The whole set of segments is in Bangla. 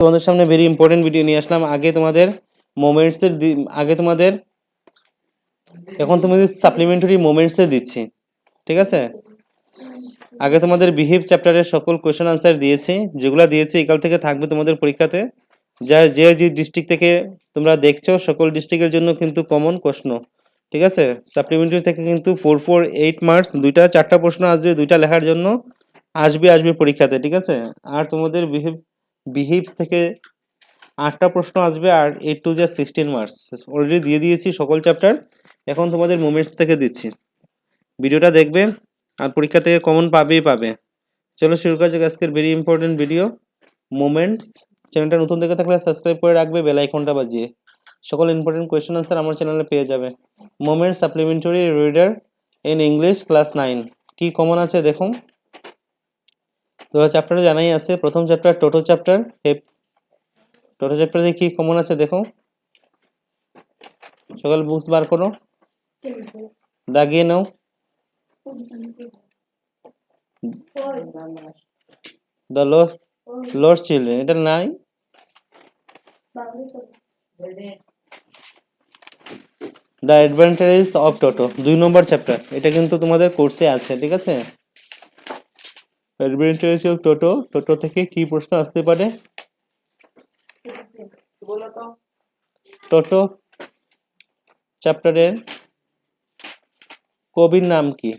তোমাদের সামনে ভেরি ইম্পর্টেন্ট ভিডিও নিয়ে আসলাম। এখন তোমাদের সাপ্লিমেন্টারি মোমেন্টসে দিচ্ছি, ঠিক আছে? আগে তোমাদের বিহেভ চ্যাপ্টারের সকল কোয়েশ্চেন আনসার দিয়েছি, যেগুলো দিয়েছি একাল থেকে থাকবে তোমাদের পরীক্ষাতে। যে ডিস্ট্রিক্ট থেকে তোমরা দেখছো সকল ডিস্ট্রিক্টের জন্য কিন্তু কমন প্রশ্ন, ঠিক আছে? সাপ্লিমেন্টারি থেকে কিন্তু 4 মার্কস, 4টা প্রশ্ন আসবে, 2টা লেখার জন্য আসবে পরীক্ষাতে, ঠিক আছে? আর তোমাদের বিহেভস থেকে 8টা প্রশ্ন আসবে, আর 8 টু 16 মার্কস অলরেডি দিয়ে দিয়েছি সকল চ্যাপ্টার। এখন তোমাদের মোমেন্টস থেকে দিচ্ছি, ভিডিওটা দেখবে আর পরীক্ষা থেকে কমন পাবে। চলো শুরু করা যাক আজকের ভেরি ইম্পর্টেন্ট ভিডিও মোমেন্টস। চ্যানেলটা নতুন দেখে থাকলে সাবস্ক্রাইব করে রাখবে, বেল আইকনটা বাজিয়ে। সকল ইম্পর্টেন্ট কোয়েশ্চেন আনসার আমার চ্যানেলে পেয়ে যাবে। Moments supplementary reader in English class 9 কি কমন আছে দেখুন। তো চ্যাপ্টারে জানাই আছে, প্রথম চ্যাপ্টার টোটো চ্যাপ্টার। টোটো চ্যাপ্টারে কি কমন আছে দেখো, সকল বুকস বার করো, দাগিয়ে নাও। দ্য লর্ডস চিলড্রেন, এটা নাই। দ্য অ্যাডভেঞ্চারেস অফ টোটো 2 নম্বর চ্যাপ্টার, এটা কিন্তু তোমাদের কোর্সে আছে, ঠিক আছে? অ্যাডভেঞ্চারেস অফ টোটো, টোটো থেকে কি প্রশ্ন আসতে পারে? টোটো চ্যাপ্টারের কবির নাম কি,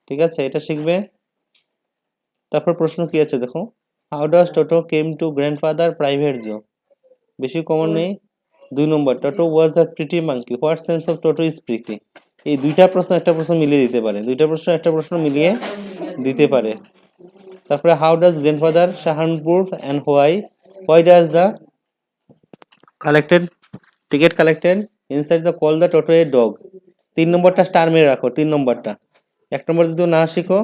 ঠিক আছে? এটা শিখবে। তারপর প্রশ্ন কি আছে দেখো, how does Toto came to grandfather private zoo, বেশি কমন নেই। 2 নম্বর, Toto was a pretty monkey, what sense of Toto is pretty. এই দুইটা প্রশ্ন একটা প্রশ্ন মিলিয়ে দিতে পারে, একটা প্রশ্ন মিলিয়ে দিতে পারে। তারপরে how does grandfather Shahanpur and why does the ticket collected inside the call the Toto a dog. 3 নম্বরটা স্টার মেরে রাখো, 3 নম্বরটা। 1 নম্বর যদি না শিখো,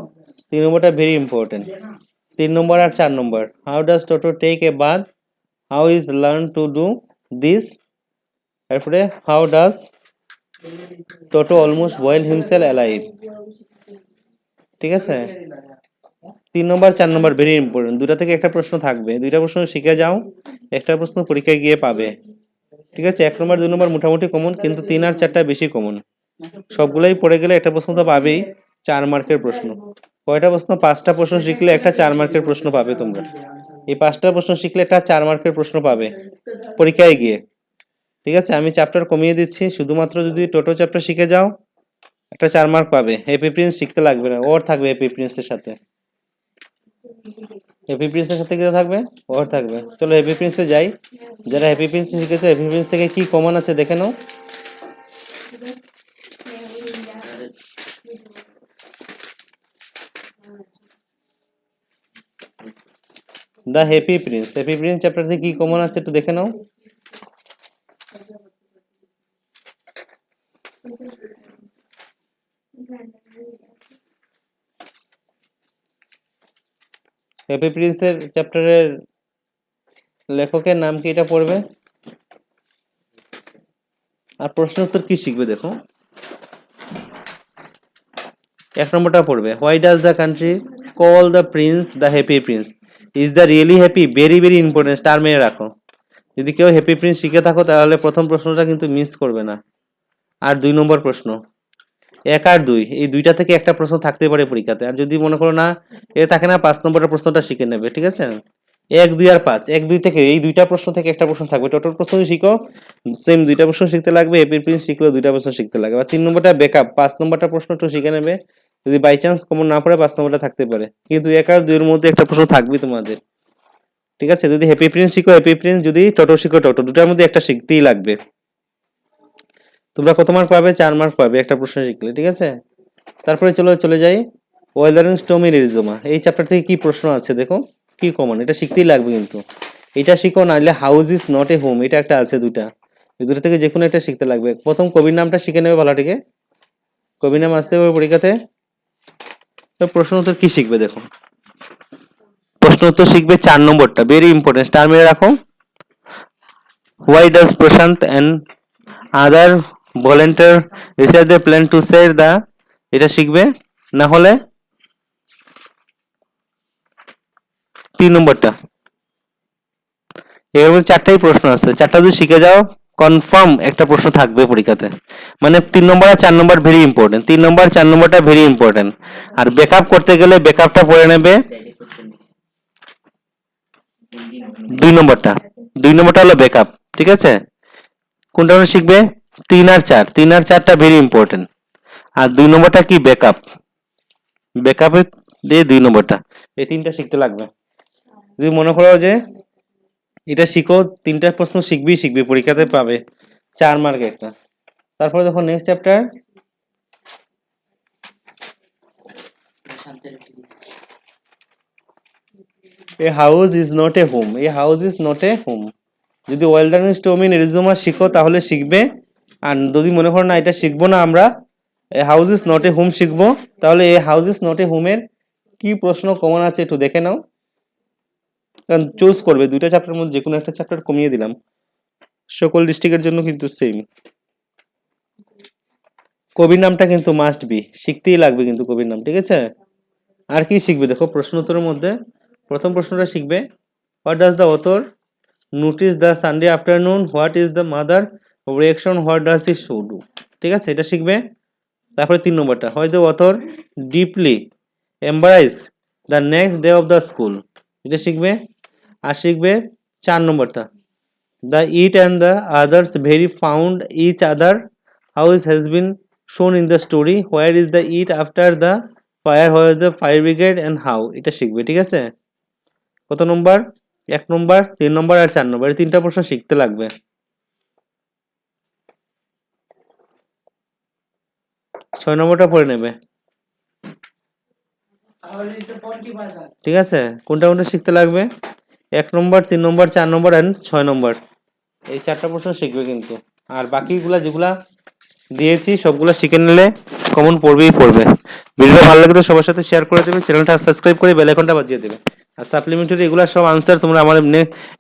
3 নম্বরটা ভেরি ইম্পর্টেন্ট। 3 নম্বর আর 4 নম্বর, how does Toto take a bath, how is learn to do this. তারপরে how does Toto almost boil himself alive, ঠিক আছে? 3 নম্বর 4 নম্বর ভেরি ইম্পর্টেন্ট, দুটা থেকে একটা প্রশ্ন থাকবে, দুইটা প্রশ্ন শিখে যাও, একটা প্রশ্ন পরীক্ষায় গিয়ে পাবে, ঠিক আছে? 1 নম্বর 2 নম্বর মোটামুটি কমন, কিন্তু 3 আর 4টা বেশি কমন। সবগুলাই পড়ে গেলে একটা প্রশ্ন তো পাবেই, 4 মার্কের প্রশ্ন। কয়টা প্রশ্ন? 5টা প্রশ্ন শিখলে একটা 4 মার্কের প্রশ্ন পাবে তোমরা। এই 5টা প্রশ্ন শিখলে একটা 4 মার্কের প্রশ্ন পাবে পরীক্ষায় গিয়ে, ঠিক আছে? আমি চ্যাপ্টার কমিয়ে দিচ্ছি, শুধুমাত্র যদি টোটো চ্যাপ্টার শিখে যাও একটা 4 মার্ক পাবে। হ্যাপি প্রিন্স শিখতে লাগবে না, ওর থাকবে হ্যাপি প্রিন্সের সাথে। হ্যাপি প্রিন্সের সাথে কি থাকবে? ওর থাকবে। চলো হ্যাপি প্রিন্সে যাই। যারা হ্যাপি প্রিন্স শিখেছো, হ্যাপি প্রিন্স থেকে কি কমন আছে দেখে নাও। দ্য হ্যাপি প্রিন্স চ্যাপ্টার থেকে কি কমন আছে একটু দেখে নাও। হ্যাপি প্রিন্সের চ্যাপ্টারের লেখকের নাম কি, এটা পড়বে। আর প্রশ্ন উত্তর কি শিখবে দেখো। 1 নম্বরটা পড়বে, why does the country call the Prince the happy Prince, is the really happy, very very important, star মেরে রাখো। যদি কেউ হ্যাপি প্রিন্স শিখে থাকো তাহলে প্রথম প্রশ্নটা কিন্তু মিস করবে না। আর 2 নম্বর প্রশ্ন, 1 আর 2 এই দুইটা থেকে একটা প্রশ্ন থাকতে পারে পরীক্ষাতে। আর যদি মনে করো না এ থাকে না, 5 নম্বরের প্রশ্নটা শিখে নেবে, ঠিক আছে? 1 2 আর 5, 1 2 থেকে এই দুইটা প্রশ্ন থেকে একটা প্রশ্ন থাকবে। টোটাল প্রশ্ন শিখো, সেম দুইটা প্রশ্ন শিখতে লাগবে, হ্যাপি প্রিন্স শিখলেও দুইটা প্রশ্ন শিখতে লাগবে। আর 3 নম্বরটা ব্যাকআপ, 5 নম্বরটা প্রশ্ন একটু শিখে নেবে, যদি বাই চান্স কমন না পড়ে 5 নম্বরটা থাকতে পারে, কিন্তু 1 আর 2 এর মধ্যে একটা প্রশ্ন থাকবে তোমাদের, ঠিক আছে? যদি হ্যাপি প্রিন্স শিখো হ্যাপি প্রিন্স, যদি টোটো শিখো টোটো, দুটার মধ্যে একটা শিখতেই লাগবে। তোমরা কত মার্ক পাবে? 4 মার্ক পাবে একটা প্রশ্ন শিখলে, ঠিক আছে? তারপরে চলে যাই ওয়েদারিং স্টোমি রিজোমা, এই চ্যাপ্টার থেকে কি প্রশ্ন আছে দেখো, কি কমন, এটা শিখতেই লাগবে কিন্তু। এটা শিখো, নাহলে house is not a home, এটা একটা আছে, দুটা, এই দুটো থেকে যে কোনো একটা শিখতে লাগবে। প্রথম কবির নামটা শিখে নেবে ভালোটিকে, কবির নাম আসতে হবে পরীক্ষাতে। তো প্রশ্ন উত্তর কি শিখবে দেখো, প্রশ্ন উত্তর শিখবে 4 নম্বরটা, ভেরি ইম্পর্টেন্ট, স্টার মেরে রাখো। Why does Prashant and other volunteer research they plan to save the, এটা শিখবে। না হলে 3 নম্বরটা, এর মধ্যে 4টাই প্রশ্ন আছে, 4টা যদি শিখে যাও কনফার্ম একটা প্রশ্ন থাকবে পরীক্ষাতে। মানে 3 নম্বর আর 4 নম্বর ভেরি ইম্পর্টেন্ট, 3 নম্বর 4 নম্বরটা ভেরি ইম্পর্টেন্ট। আর ব্যাকআপ করতে গেলে ব্যাকআপটা পড়ে নেবে 2 নম্বরটা, 2 নম্বরটা হলো ব্যাকআপ, ঠিক আছে? কোনটা কোনটা শিখবে? 3 আর 4, 3 আর 4টা ভেরি ইম্পর্টেন্ট। আর 2 নম্বরটা কি? ব্যাকআপ, ব্যাকআপে দিয়ে 2 নম্বরটা, এই 3টা শিখতে লাগবে। যদি মনে করো যে এটা শিখো, 3টা প্রশ্ন শিখবি পরীক্ষাতে পাবে 4 মার্কে একটা। তারপরে দেখো next chapter, a house is not a home, a house is not a home. যদি ওয়েলডার্নেস টোমিন রিজুমা শিখো তাহলে শিখবে। আর যদি মনে করো না এটা শিখবো না আমরা, a house is not a home শিখবো, তাহলে a house is not a হোমের কি প্রশ্ন কমন আছে একটু দেখে নাও। কারণ চুজ করবে, 2টা চ্যাপ্টারের মধ্যে যে কোনো একটা চ্যাপ্টার কমিয়ে দিলাম, সকল ডিস্ট্রিক্টের জন্য কিন্তু সেম। কবির নামটা কিন্তু মাস্ট বি, শিখতেই লাগবে কিন্তু কবির নাম, ঠিক আছে? আর কি শিখবে দেখো প্রশ্ন উত্তরের মধ্যে, প্রথম প্রশ্নটা শিখবে, what does the author notice the Sunday afternoon, what is the mother reaction, what does he show do, ঠিক আছে? এটা শিখবে। তারপরে 3 নম্বরটা, হয় the author deeply embarrass the next day of the school, এটা শিখবে। আর শিখবে 4 নম্বরটা, the eat and the others very found each other, house has been shown in the story, where is the eat after the fire, where is the fire brigade and how, এটা শিখবে, ঠিক আছে? কত নম্বর? 1 নম্বর, 3 নম্বর আর 4 নম্বর, এই 3টা প্রশ্ন শিখতে লাগবে। 6 নম্বরটা পড়ে নেবে, ঠিক আছে? কোনটা কোনটা শিখতে লাগবে? 1 নম্বর, 3 নম্বর, 4 নম্বর এন্ড 6 নম্বর, এই 4টা প্রশ্ন শিখবে কিন্তু। আর বাকিগুলা যেগুলা দিয়েছি সবগুলা শিখে নিলে কমন পড়বেই পড়বে। ভিডিওটা ভালো লাগলে সবার সাথে শেয়ার করে দেবে, চ্যানেলটা সাবস্ক্রাইব করে বেল আইকনটা বাজিয়ে দেবে। আর সাপ্লিমেন্টারি এগুলা সব আনসার তোমরা আমার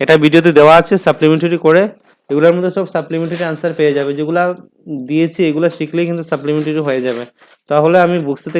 এটা ভিডিওতে দেওয়া আছে, সাপ্লিমেন্টারি করে এগুলোর মধ্যে সব সাপ্লিমেন্টারি আনসার পেয়ে যাবে। যেগুলা দিয়েছি এগুলা শিখলেই কিন্তু সাপ্লিমেন্টারি হয়ে যাবে। তাহলে আমি বুকস থেকে